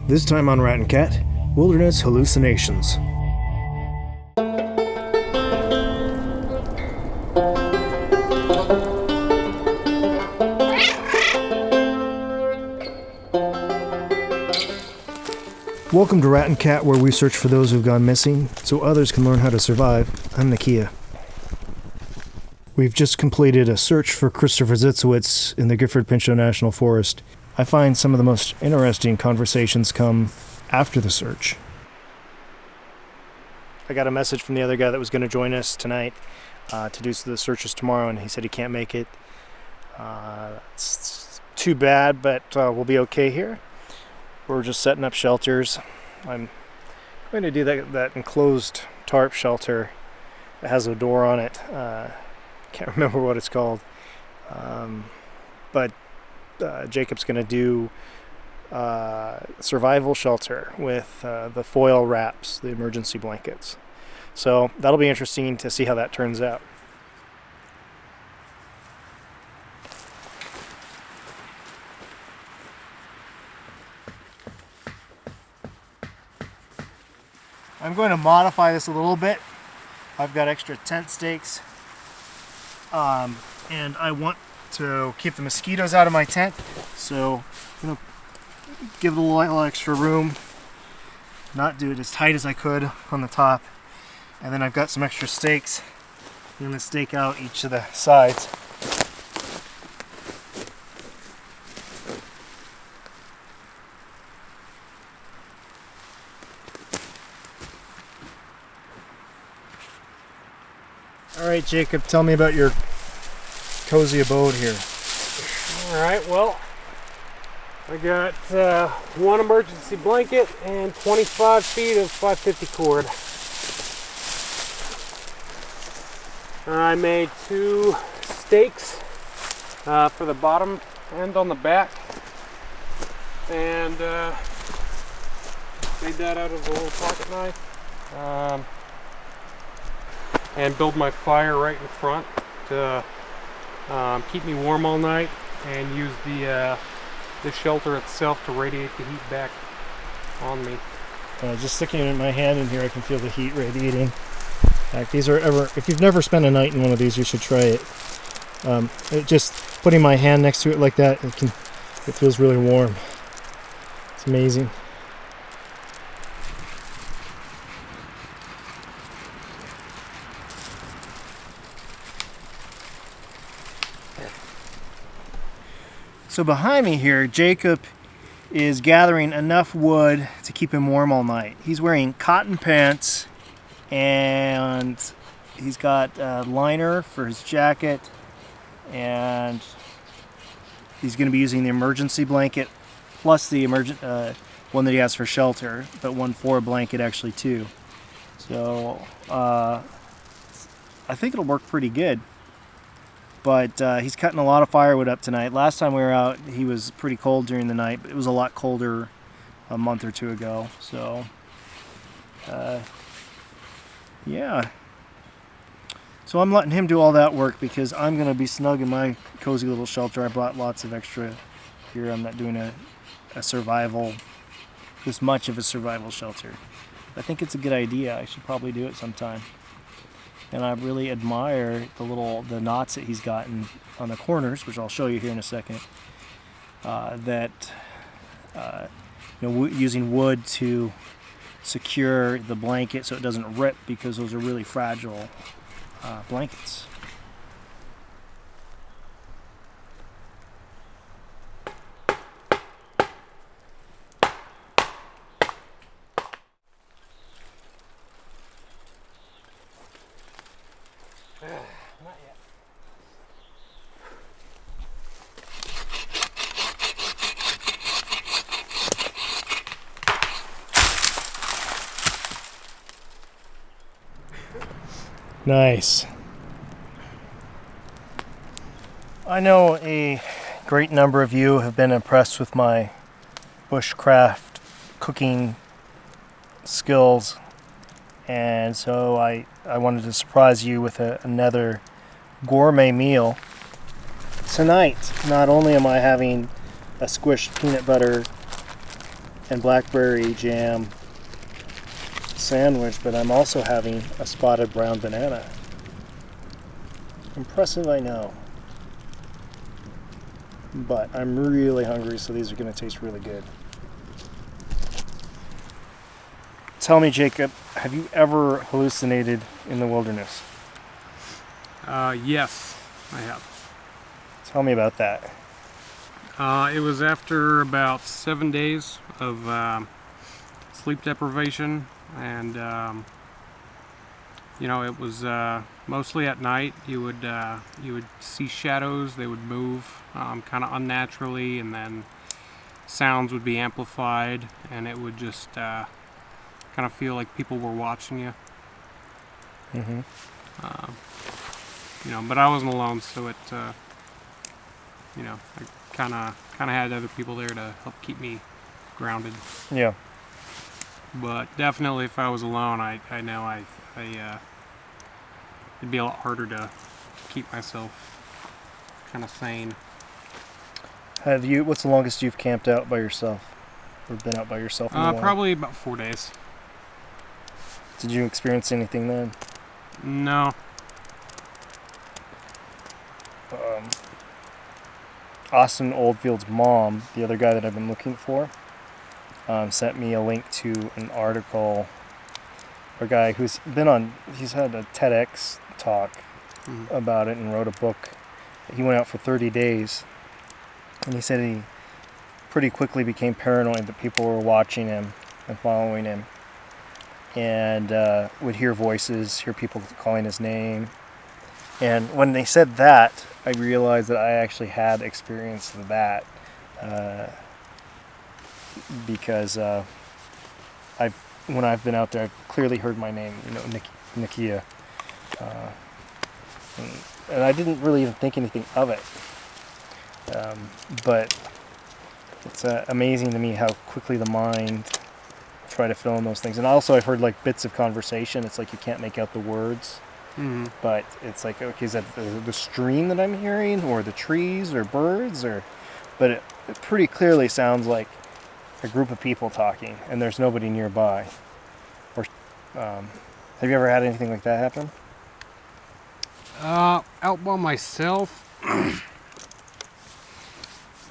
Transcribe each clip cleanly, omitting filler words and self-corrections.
This time on Rat and Cat, Wilderness Hallucinations. Welcome to Rat and Cat, where we search for those who've gone missing so others can learn how to survive. I'm Nakia. We've just completed a search for Kristopher Zitzewitz in the Gifford-Pinchot National Forest. I find some of the most interesting conversations come after the search. I got a message from the other guy that was going to join us tonight to do the searches tomorrow, and he said he can't make it. It's too bad, but we'll be okay here. We're just setting up shelters. I'm going to do that enclosed tarp shelter that has a door on it. Can't remember what it's called. But Jacob's going to do survival shelter with the foil wraps, the emergency blankets. So that'll be interesting to see how that turns out. I'm going to modify this a little bit. I've got extra tent stakes, and I want to keep the mosquitoes out of my tent, so I'm going to give it a little extra room, not do it as tight as I could on the top, and then I've got some extra stakes. I'm going to stake out each of the sides. Alright, Jacob, tell me about your cozy abode here. Alright, well, I got one emergency blanket and 25 feet of 550 cord. I made 2 stakes for the bottom end on the back, and made that out of a little pocket knife. And build my fire right in front to keep me warm all night, and use the shelter itself to radiate the heat back on me. Just sticking it in my hand in here, I can feel the heat radiating. These are if you've never spent a night in one of these, you should try it. Just putting my hand next to it like that, it feels really warm. It's amazing. So behind me here, Jacob is gathering enough wood to keep him warm all night. He's wearing cotton pants, and he's got a liner for his jacket, and he's going to be using the emergency blanket plus the one that he has for shelter, but one for a blanket actually too. So I think it'll work pretty good. But he's cutting a lot of firewood up tonight. Last time we were out, he was pretty cold during the night, but it was a lot colder a month or two ago. So, yeah. So I'm letting him do all that work because I'm going to be snug in my cozy little shelter. I brought lots of extra here. I'm not doing a survival, this much of a survival shelter. I think it's a good idea. I should probably do it sometime. And I really admire the knots that he's gotten on the corners, which I'll show you here in a second. Using wood to secure the blanket so it doesn't rip, because those are really fragile blankets. Not yet. Nice. I know a great number of you have been impressed with my bushcraft cooking skills, and so I wanted to surprise you with another gourmet meal. Tonight, not only am I having a squished peanut butter and blackberry jam sandwich, but I'm also having a spotted brown banana. Impressive, I know. But I'm really hungry, so these are going to taste really good. Tell me, Jacob, have you ever hallucinated in the wilderness? Yes, I have. Tell me about that. It was after about 7 days of sleep deprivation, and it was mostly at night. You would see shadows. They would move kind of unnaturally, and then sounds would be amplified, and it would just kind of feel like people were watching you. Mm-hmm. But I wasn't alone, so it I kind of had other people there to help keep me grounded. Yeah. But definitely, if I was alone, I know it'd be a lot harder to keep myself kind of sane. What's the longest you've camped out by yourself? Or been out by yourself in the wild? Probably about 4 days. Did you experience anything then? No. Austin Oldfield's mom, the other guy that I've been looking for, sent me a link to an article. A guy he's had a TEDx talk about it and wrote a book. He went out for 30 days, and he said he pretty quickly became paranoid that people were watching him and following him, and would hear voices, hear people calling his name. And when they said that, I realized that I actually had experienced that, because when I've been out there, I've clearly heard my name, Nikia, and I didn't really even think anything of it. But it's amazing to me how quickly the mind try to fill in those things. And also, I've heard like bits of conversation. It's like you can't make out the words. Mm-hmm. But it's like, okay, is that the stream that I'm hearing, or the trees, or birds, but it pretty clearly sounds like a group of people talking, and there's nobody nearby. Or have you ever had anything like that happen? Out by myself,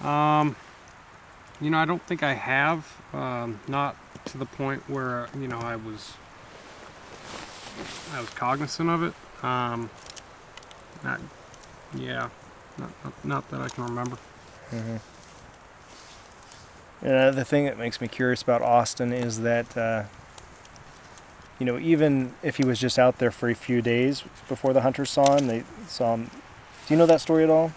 I don't think I have. Not to the point where I was cognizant of it. Not that I can remember. Mm-hmm. The thing that makes me curious about Austin is that, even if he was just out there for a few days before the hunters saw him, they saw him. Do you know that story at all?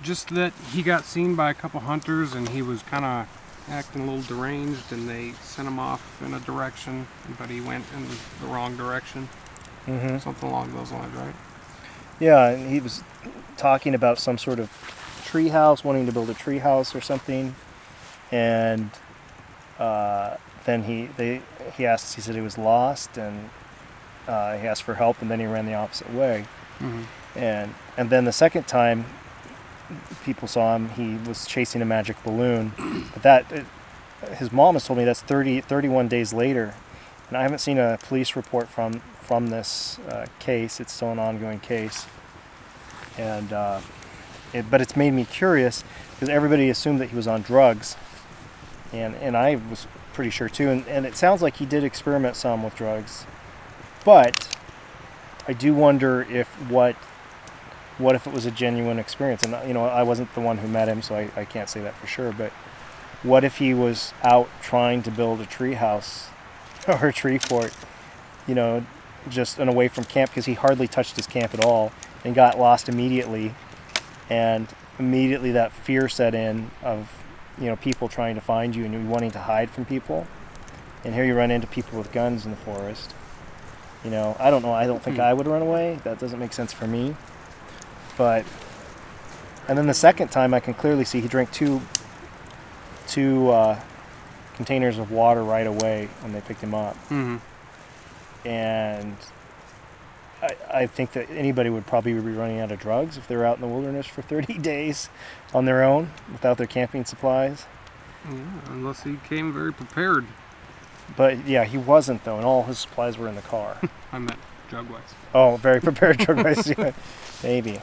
Just that he got seen by a couple hunters, and he was kind of acting a little deranged, and they sent him off in a direction, but he went in the wrong direction. Mm-hmm. Something along those lines, right? Yeah, and he was talking about some sort of tree house, wanting to build a tree house or something, and then he said he was lost, and he asked for help, and then he ran the opposite way. Mm-hmm. And then the second time people saw him, he was chasing a magic balloon. But his mom has told me that's 31 days later, and I haven't seen a police report from this case. It's still an ongoing case, and but it's made me curious because everybody assumed that he was on drugs, and I was pretty sure too. And it sounds like he did experiment some with drugs, but I do wonder if what if it was a genuine experience. And I wasn't the one who met him, so I can't say that for sure. But what if he was out trying to build a tree house or a tree fort, just away from camp, because he hardly touched his camp at all and got lost immediately, and immediately that fear set in of people trying to find you and you wanting to hide from people, and here you run into people with guns in the forest. I don't know, I don't think I would run away. That doesn't make sense for me. And then the second time, I can clearly see he drank two containers of water right away when they picked him up. Mm-hmm. And I think that anybody would probably be running out of drugs if they were out in the wilderness for 30 days on their own without their camping supplies. Yeah, unless he came very prepared. But yeah, he wasn't though, and all his supplies were in the car. I meant drug-wise. Oh, very prepared drug race. Maybe.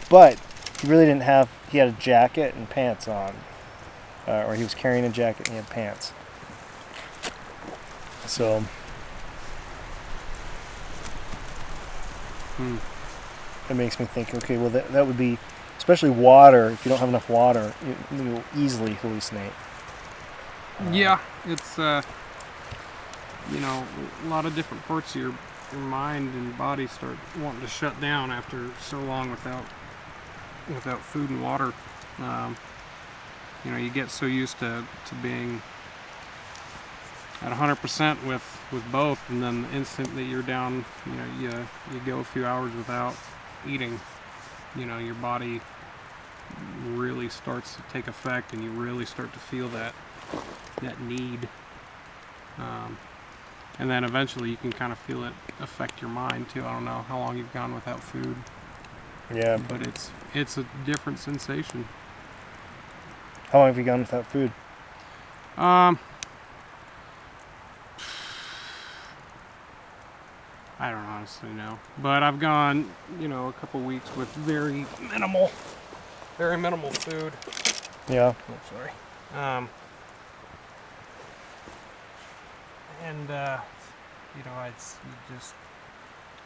But he really didn't have, he had a jacket and pants on. Or he was carrying a jacket and he had pants. So. It makes me think, okay, well that would be, especially water, if you don't have enough water, you'll easily hallucinate. Yeah, it's, a lot of different parts of your mind and body start wanting to shut down after so long without food and water. You get so used to being at 100% with both, and then the instant that you're down, you go a few hours without eating, your body really starts to take effect, and you really start to feel that need. And then eventually you can kind of feel it affect your mind too. I don't know how long you've gone without food. Yeah. But it's a different sensation. How long have you gone without food? I don't honestly know. But I've gone, a couple weeks with very minimal food. Yeah. Oh, sorry. And it's just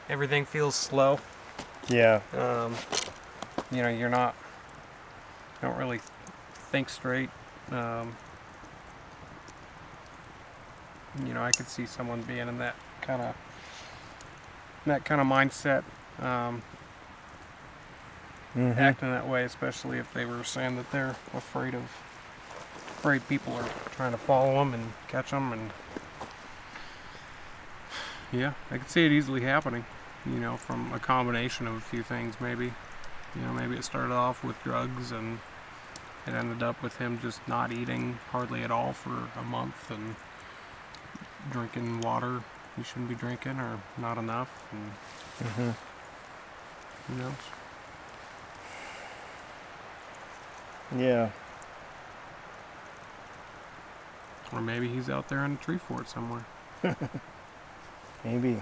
everything feels slow. Yeah. You don't really think straight. I could see someone being in that kind of mindset, acting that way, especially if they were saying that they're afraid people are trying to follow them and catch them, and yeah, I could see it easily happening, from a combination of a few things. Maybe it started off with drugs, and it ended up with him just not eating hardly at all for a month, and drinking water you shouldn't be drinking, or not enough, and who knows? Yeah. Or maybe he's out there in a tree fort somewhere. Maybe.